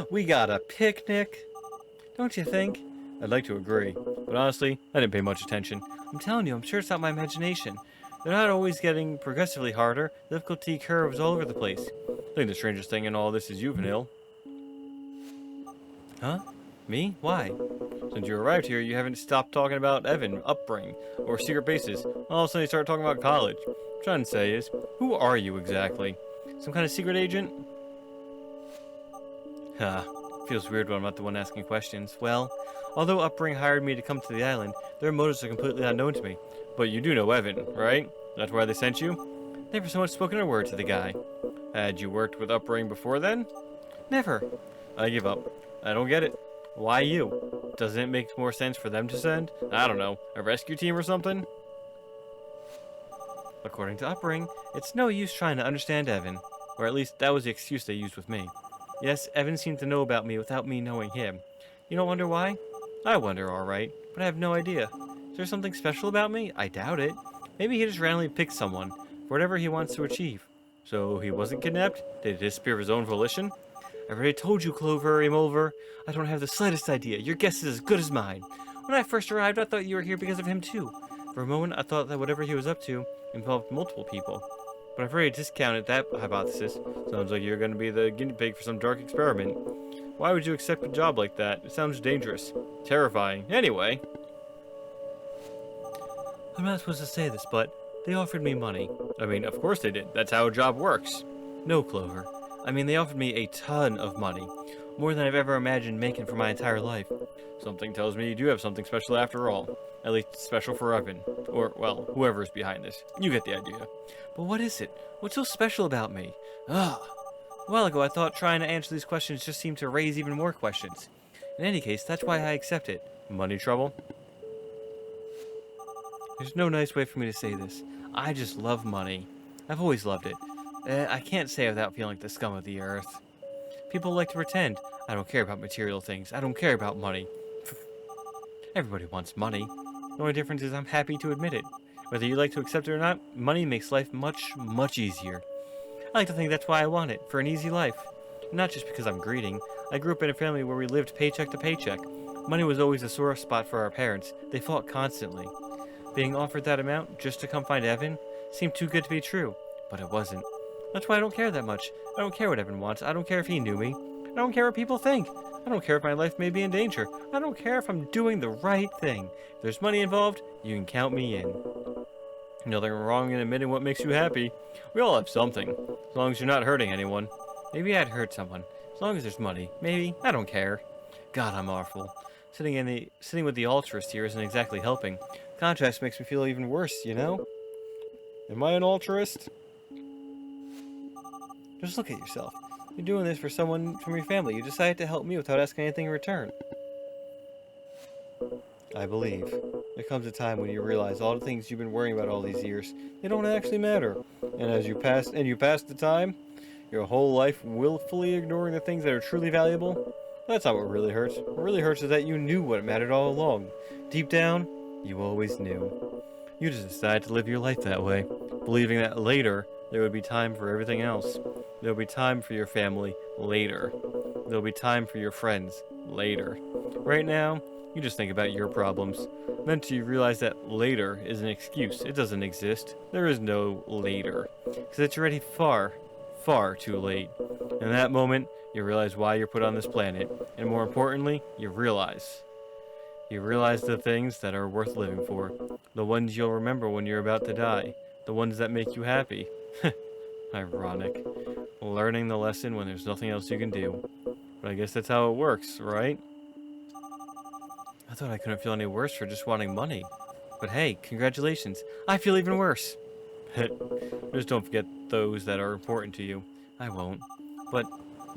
We got a picnic, don't you think? I'd like to agree, but honestly, I didn't pay much attention. I'm telling you, I'm sure it's not my imagination. They're not always getting progressively harder. The difficulty curve is all over the place. I think the strangest thing in all this is you, Vanille. Huh? Me? Why? Since you arrived here, you haven't stopped talking about Evan, upbringing, or secret bases. All of a sudden you start talking about college. What I'm trying to say is, who are you exactly? Some kind of secret agent? Huh. Feels weird when I'm not the one asking questions. Well, although Upbring hired me to come to the island, their motives are completely unknown to me. But you do know Evan, right? That's why they sent you? Never so much spoken a word to the guy. Had you worked with Upbring before then? Never. I give up. I don't get it. Why you? Doesn't it make more sense for them to send? I don't know, a rescue team or something? According to Upbring, it's no use trying to understand Evan. Or at least that was the excuse they used with me. Yes, Evan seemed to know about me without me knowing him. You don't wonder why? I wonder, alright, but I have no idea. Is there something special about me? I doubt it. Maybe he just randomly picked someone, for whatever he wants to achieve. So he wasn't kidnapped? Did he disappear of his own volition? I already told you, Clover, Imolver. I don't have the slightest idea. Your guess is as good as mine. When I first arrived, I thought you were here because of him too. For a moment, I thought that whatever he was up to involved multiple people. But I've already discounted that hypothesis. Sounds like you're going to be the guinea pig for some dark experiment. Why would you accept a job like that? It sounds dangerous. Terrifying. Anyway. I'm not supposed to say this, but they offered me money. I mean, of course they did. That's how a job works. No, Clover. I mean, they offered me a ton of money. More than I've ever imagined making for my entire life. Something tells me you do have something special after all. At least special for Evan. Or, well, whoever's behind this. You get the idea. But what is it? What's so special about me? Ugh. A while ago, I thought trying to answer these questions just seemed to raise even more questions. In any case, that's why I accept it. Money trouble? There's no nice way for me to say this. I just love money. I've always loved it. I can't say without feeling like the scum of the earth. People like to pretend. I don't care about material things. I don't care about money. Everybody wants money. The only difference is I'm happy to admit it. Whether you like to accept it or not, money makes life much, much easier. I like to think that's why I want it, for an easy life. Not just because I'm greedy. I grew up in a family where we lived paycheck to paycheck. Money was always a sore spot for our parents. They fought constantly. Being offered that amount just to come find Evan seemed too good to be true, but it wasn't. That's why I don't care that much. I don't care what Evan wants. I don't care if he knew me. I don't care what people think. I don't care if my life may be in danger. I don't care if I'm doing the right thing. If there's money involved, you can count me in. Nothing wrong in admitting what makes you happy. We all have something, as long as you're not hurting anyone. Maybe I'd hurt someone. As long as there's money. Maybe. I don't care. God, I'm awful. Sitting with the altruist here isn't exactly helping. Contrast makes me feel even worse, you know? Am I an altruist? Just look at yourself. You're doing this for someone from your family. You decided to help me without asking anything in return. I believe. There comes a time when you realize all the things you've been worrying about all these years, they don't actually matter. And as you pass the time, your whole life willfully ignoring the things that are truly valuable, that's not what really hurts. What really hurts is that you knew what mattered all along. Deep down, you always knew. You just decided to live your life that way, believing that later there would be time for everything else. There will be time for your family later. There will be time for your friends later. Right now, you just think about your problems. Then till you realize that later is an excuse. It doesn't exist. There is no later. Because it's already far, far too late. In that moment, you realize why you're put on this planet. And more importantly, you realize the things that are worth living for. The ones you'll remember when you're about to die. The ones that make you happy. Ironic. Learning the lesson when there's nothing else you can do. But I guess that's how it works, right? I thought I couldn't feel any worse for just wanting money. But hey, congratulations. I feel even worse. Just don't forget those that are important to you. I won't. But,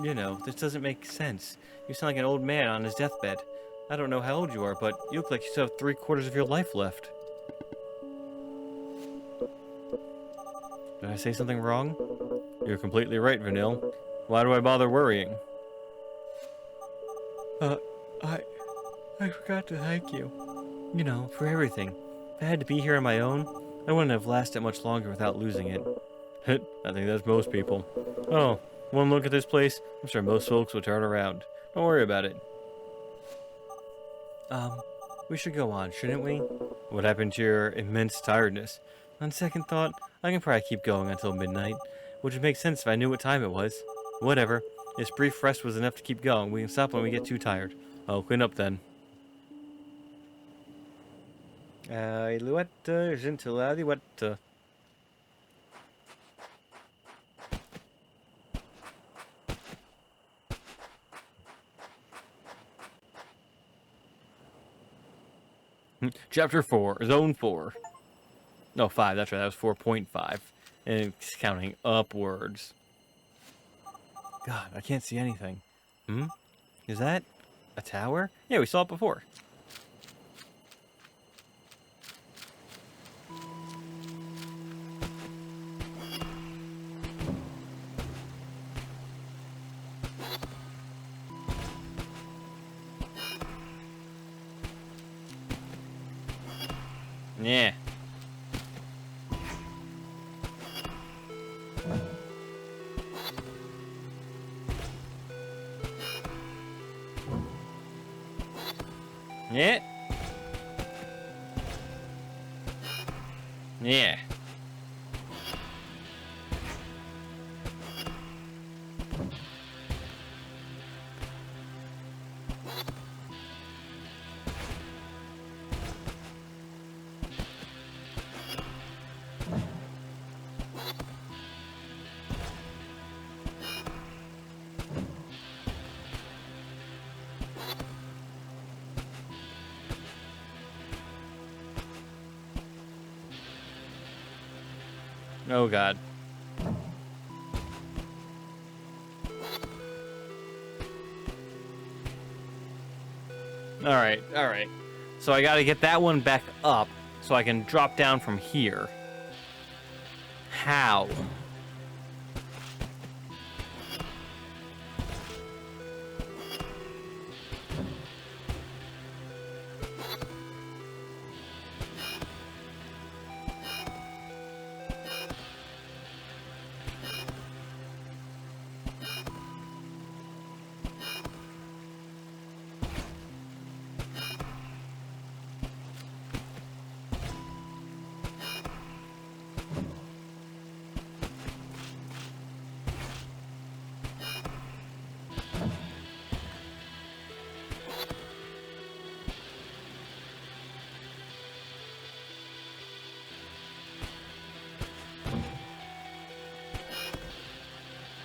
you know, this doesn't make sense. You sound like an old man on his deathbed. I don't know how old you are, but you look like you still have 3/4 of your life left. Did I say something wrong? You're completely right, Vanille. Why do I bother worrying? I forgot to thank you. You know, for everything. If I had to be here on my own, I wouldn't have lasted much longer without losing it. I think that's most people. Oh, One look at this place, I'm sure most folks will turn around. Don't worry about it. We should go on, shouldn't we? What happened to your immense tiredness? On second thought, I can probably keep going until midnight, which would make sense if I knew what time it was. Whatever. This brief rest was enough to keep going. We can stop when we get too tired. I'll clean up then. Ilueta, Gentilalueta. Chapter 4, Zone 4. No, 5, that's right, that was 4.5. And it's counting upwards. God, I can't see anything. Is that a tower? Yeah, we saw it before. Yeah. Yeah. Yeah. Oh god. Alright, alright. So I gotta get that one back up so I can drop down from here. How?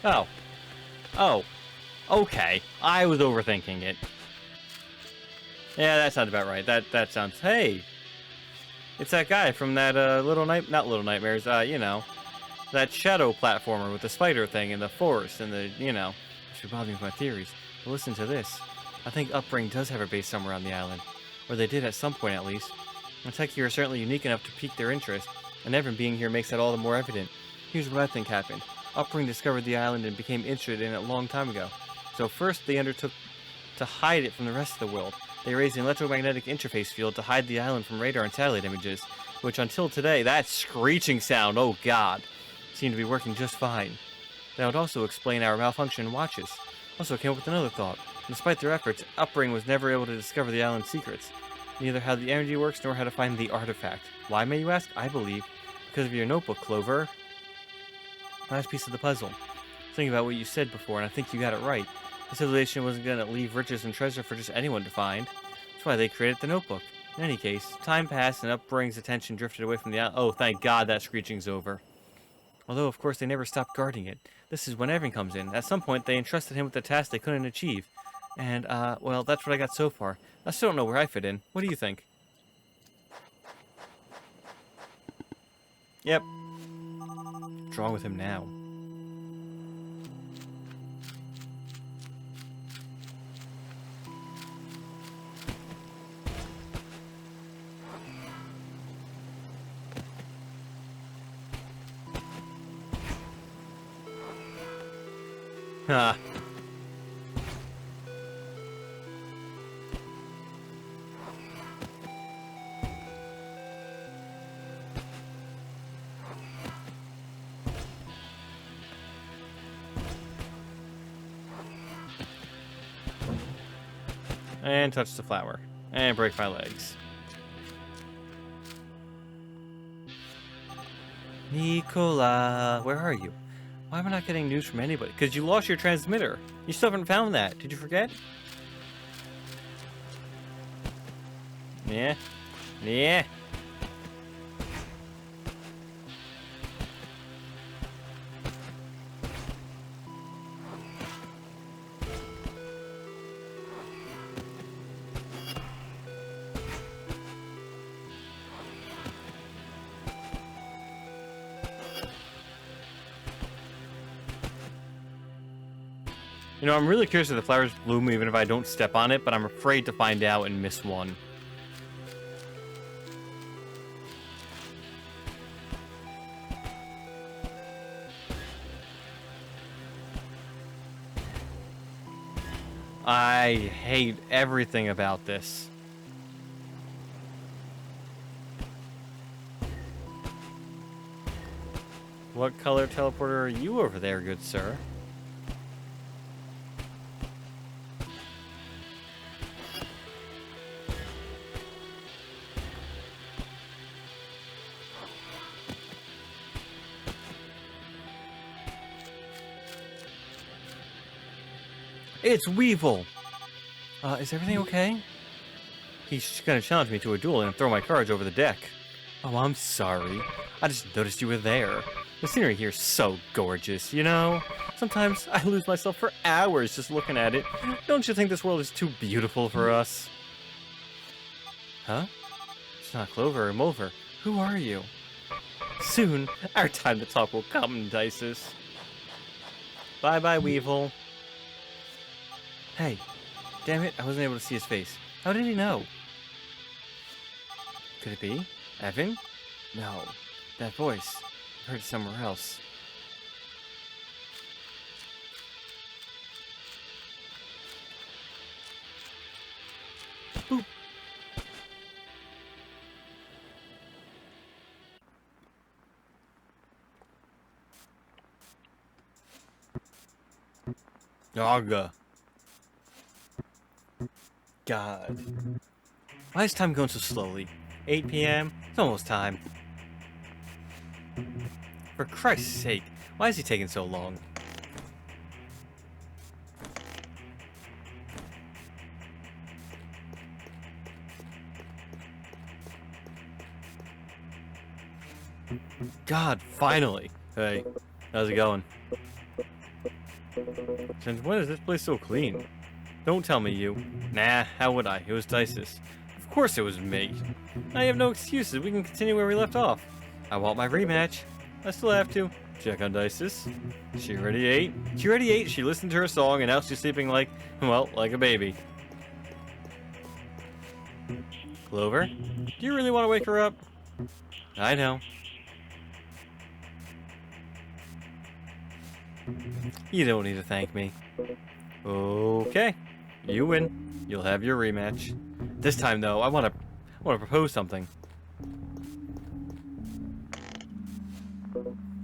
Oh. Oh. Okay. I was overthinking it. Yeah, that sounds about right. That sounds... Hey! It's that guy from that, not Little Nightmares, you know. That shadow platformer with the spider thing in the forest and the, you know. Should be bothering with my theories. But listen to this. I think Upbring does have a base somewhere on the island. Or they did at some point, at least. The tech here are certainly unique enough to pique their interest, and Evan being here makes that all the more evident. Here's what I think happened. Upbring discovered the island and became interested in it a long time ago. So first they undertook to hide it from the rest of the world. They raised an electromagnetic interface field to hide the island from radar and satellite images, which until today, that screeching sound, oh god, seemed to be working just fine. That would also explain our malfunction in watches. Also came up with another thought. Despite their efforts, Upbring was never able to discover the island's secrets. Neither how the energy works nor how to find the artifact. Why, may you ask? I believe because of your notebook, Clover. Last piece of the puzzle. Thinking about what you said before, and I think you got it right. The civilization wasn't going to leave riches and treasure for just anyone to find. That's why they created the notebook. In any case, time passed and Upbring's attention drifted away from the island. Oh, thank God that screeching's over. Although, of course, they never stopped guarding it. This is when Evan comes in. At some point, they entrusted him with a task they couldn't achieve. And, well, that's what I got so far. I still don't know where I fit in. What do you think? Yep. What's wrong with him now? Ha. And touch the flower. And break my legs. Nicola, where are you? Why am I not getting news from anybody? Because you lost your transmitter. You still haven't found that. Did you forget? Yeah. Yeah. You know, I'm really curious if the flowers bloom even if I don't step on it, but I'm afraid to find out and miss one. I hate everything about this. What color teleporter are you over there, good sir? It's Weevil! Is everything okay? He's gonna challenge me to a duel and throw my cards over the deck. Oh, I'm sorry. I just noticed you were there. The scenery here's so gorgeous, you know? Sometimes I lose myself for hours just looking at it. Don't you think this world is too beautiful for us? Huh? It's not Clover or Mulver. Who are you? Soon, our time to talk will come, Dices. Bye-bye, Weevil. Hey, damn it, I wasn't able to see his face. How did he know? Could it be? Evan? No, that voice. I heard it somewhere else. Boop. Naga. God. Why is time going so slowly? 8 p.m.? It's almost time. For Christ's sake, why is he taking so long? God, finally! Hey, how's it going? Since when is this place so clean? Don't tell me you. Nah, how would I? It was Dices. Of course it was me. I have no excuses. We can continue where we left off. I want my rematch. I still have to. Check on Dices. She already ate. She listened to her song, and now she's sleeping like, well, like a baby. Clover? Do you really want to wake her up? I know. You don't need to thank me. Okay. You win. You'll have your rematch. This time, though, I want to propose something.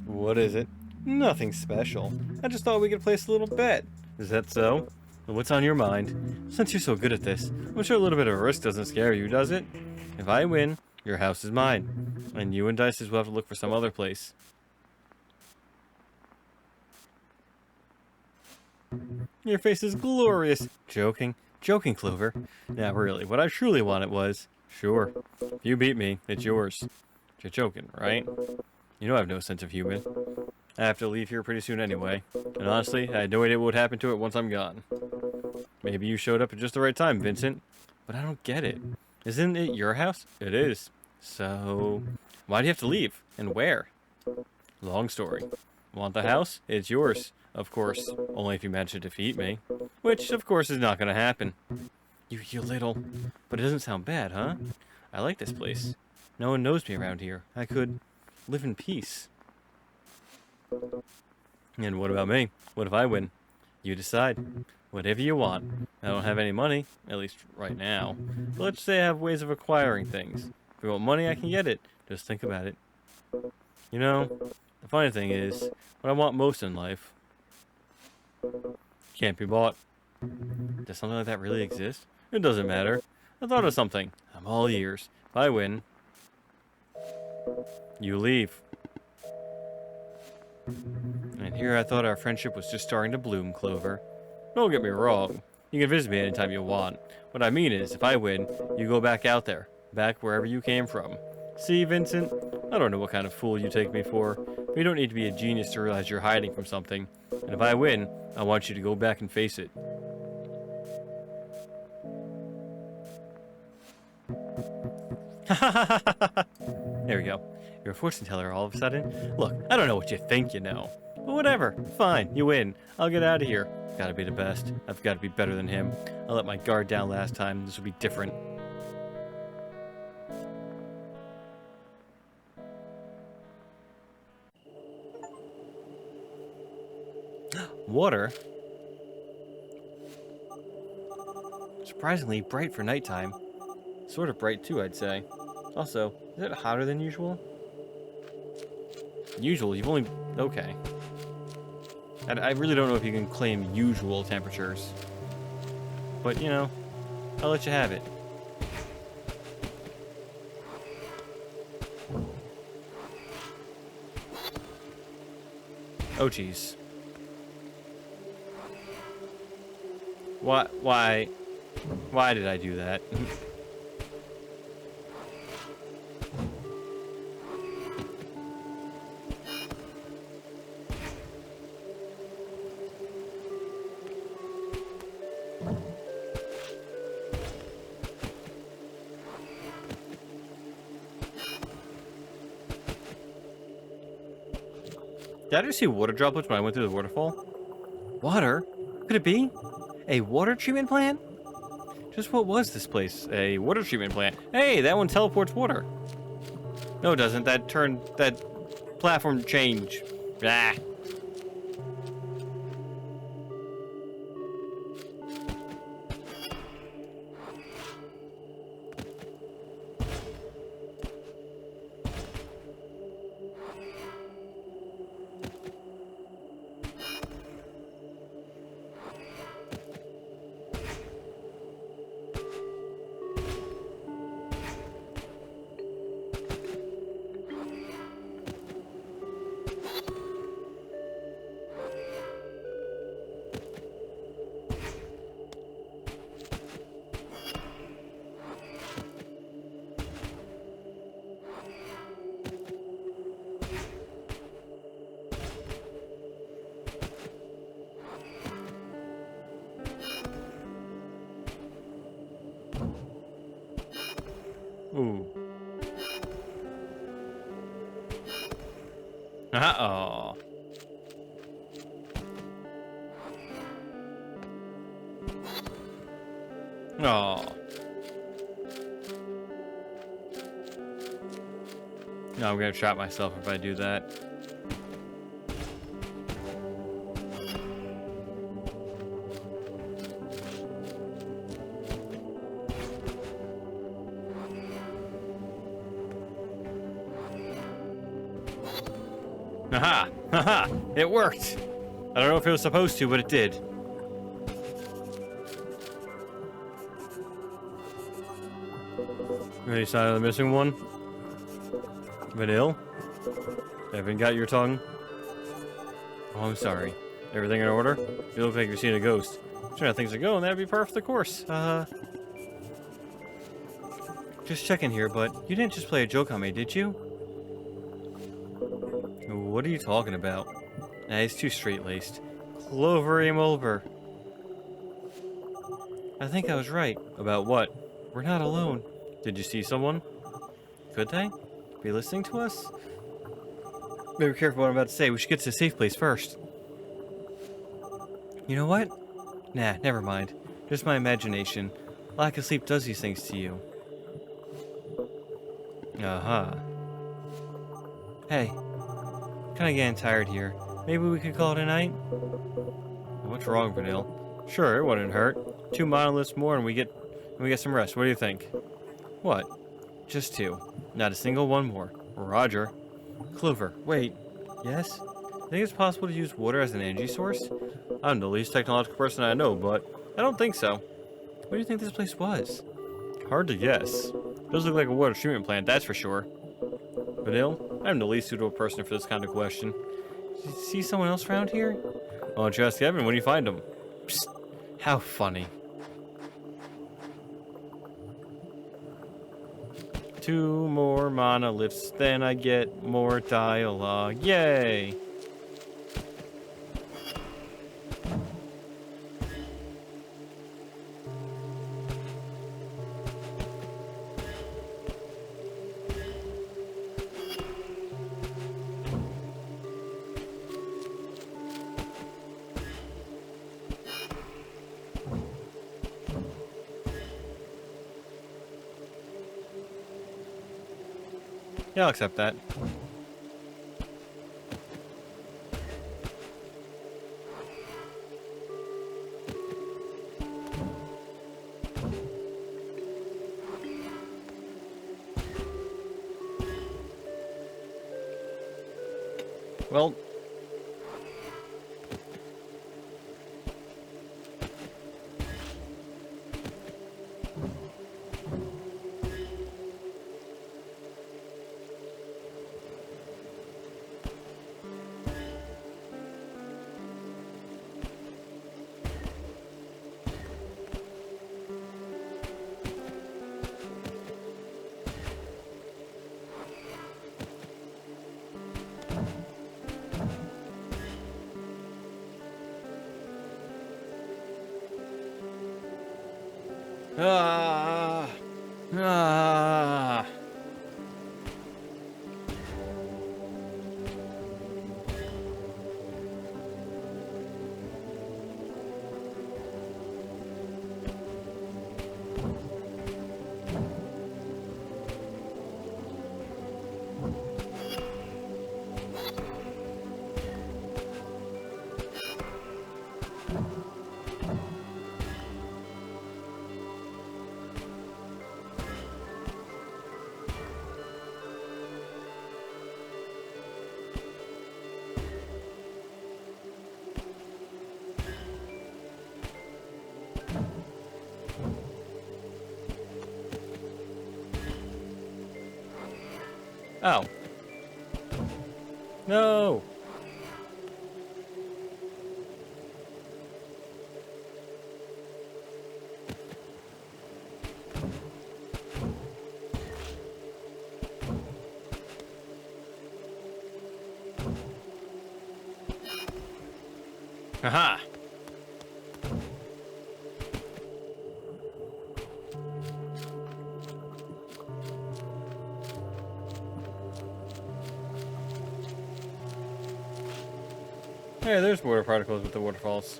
What is it? Nothing special. I just thought we could place a little bet. Is that so? What's on your mind? Since you're so good at this, I'm sure a little bit of risk doesn't scare you, does it? If I win, your house is mine. And you and Dices will have to look for some other place. Your face is glorious. Joking. Joking, Clover. Now, really, what I truly wanted was... Sure. If you beat me, it's yours. You're joking, right? You know I have no sense of humor. I have to leave here pretty soon anyway. And honestly, I had no idea what would happen to it once I'm gone. Maybe you showed up at just the right time, Vincent. But I don't get it. Isn't it your house? It is. So... why do you have to leave? And where? Long story. Want the house? It's yours. Of course, only if you manage to defeat me. Which, of course, is not going to happen. You little... But it doesn't sound bad, huh? I like this place. No one knows me around here. I could live in peace. And what about me? What if I win? You decide. Whatever you want. I don't have any money, at least right now. But let's say I have ways of acquiring things. If you want money, I can get it. Just think about it. You know, the funny thing is, what I want most in life can't be bought. Does something like that really exist? It doesn't matter. I thought of something. I'm all ears. If I win, you leave. And here I thought our friendship was just starting to bloom, Clover. Don't get me wrong. You can visit me anytime you want. What I mean is, if I win, you go back out there. Back wherever you came from. See, Vincent? I don't know what kind of fool you take me for, but you don't need to be a genius to realize you're hiding from something. And if I win, I want you to go back and face it. There we go. You're a fortune teller all of a sudden. Look, I don't know what you think you know. But whatever. Fine, you win. I'll get out of here. Gotta be the best. I've got to be better than him. I let my guard down last time. This will be different. Water? Surprisingly bright for nighttime. Sort of bright too, I'd say. Also, is it hotter than usual? Usual? You've only... Okay. I really don't know if you can claim usual temperatures. But, you know, I'll let you have it. Oh, jeez. Why did I do that? Did I just see water droplets when I went through the waterfall? Water? Could it be? A water treatment plant? Just what was this place? A water treatment plant. Hey, that one teleports water. No, it doesn't. That platform change. Ah. Ooh. Uh-oh. Oh. No, I'm gonna trap myself if I do that. Haha! Haha! It worked! I don't know if it was supposed to, but it did. Any sign of the missing one? Vanille? Haven't got your tongue? Oh, I'm sorry. Everything in order? You look like you're seeing a ghost. I'm trying to things are going, that'd be par for the course. Just checking here, but you didn't just play a joke on me, did you? What are you talking about? Nah, he's too straight-laced. Clovery Mulver. I think I was right. About what? We're not alone. Did you see someone? Could they be listening to us? Better be careful what I'm about to say. We should get to a safe place first. You know what? Nah, never mind. Just my imagination. Lack of sleep does these things to you. Uh-huh. Hey. Kinda getting tired here. Maybe we could call it a night? What's wrong, Vanille? Sure, it wouldn't hurt. 2 monoliths more and we get some rest. What do you think? What? Just 2. Not a single one more. Roger. Clover, wait. Yes? Think it's possible to use water as an energy source? I'm the least technological person I know, but I don't think so. What do you think this place was? Hard to guess. Does look like a water treatment plant, that's for sure. Vanille, I'm the least suitable person for this kind of question. Did you see someone else around here? Why don't you ask Evan when you find him? Psst. How funny. 2 more monoliths, then I get more dialogue. Yay! Yeah, I'll accept that. Well, ah, ah. Oh. No. Aha. Hey, there's water particles with the waterfalls.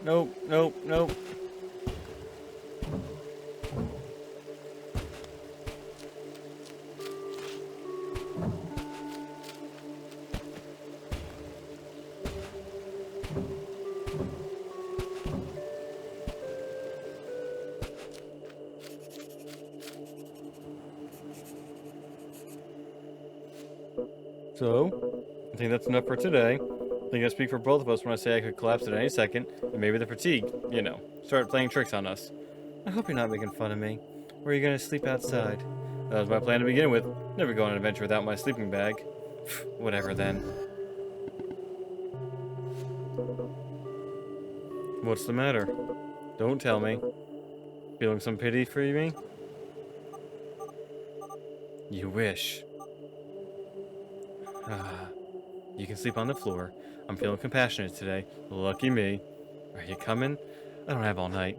Nope, nope, nope. So, I think that's enough for today. I think I speak for both of us when I say I could collapse at any second, and maybe the fatigue, start playing tricks on us. I hope you're not making fun of me. Or are you gonna sleep outside? That was my plan to begin with. Never go on an adventure without my sleeping bag. Whatever then. What's the matter? Don't tell me. Feeling some pity for me? You wish. Ah, you can sleep on the floor. I'm feeling compassionate today. Lucky me. Are you coming? I don't have all night.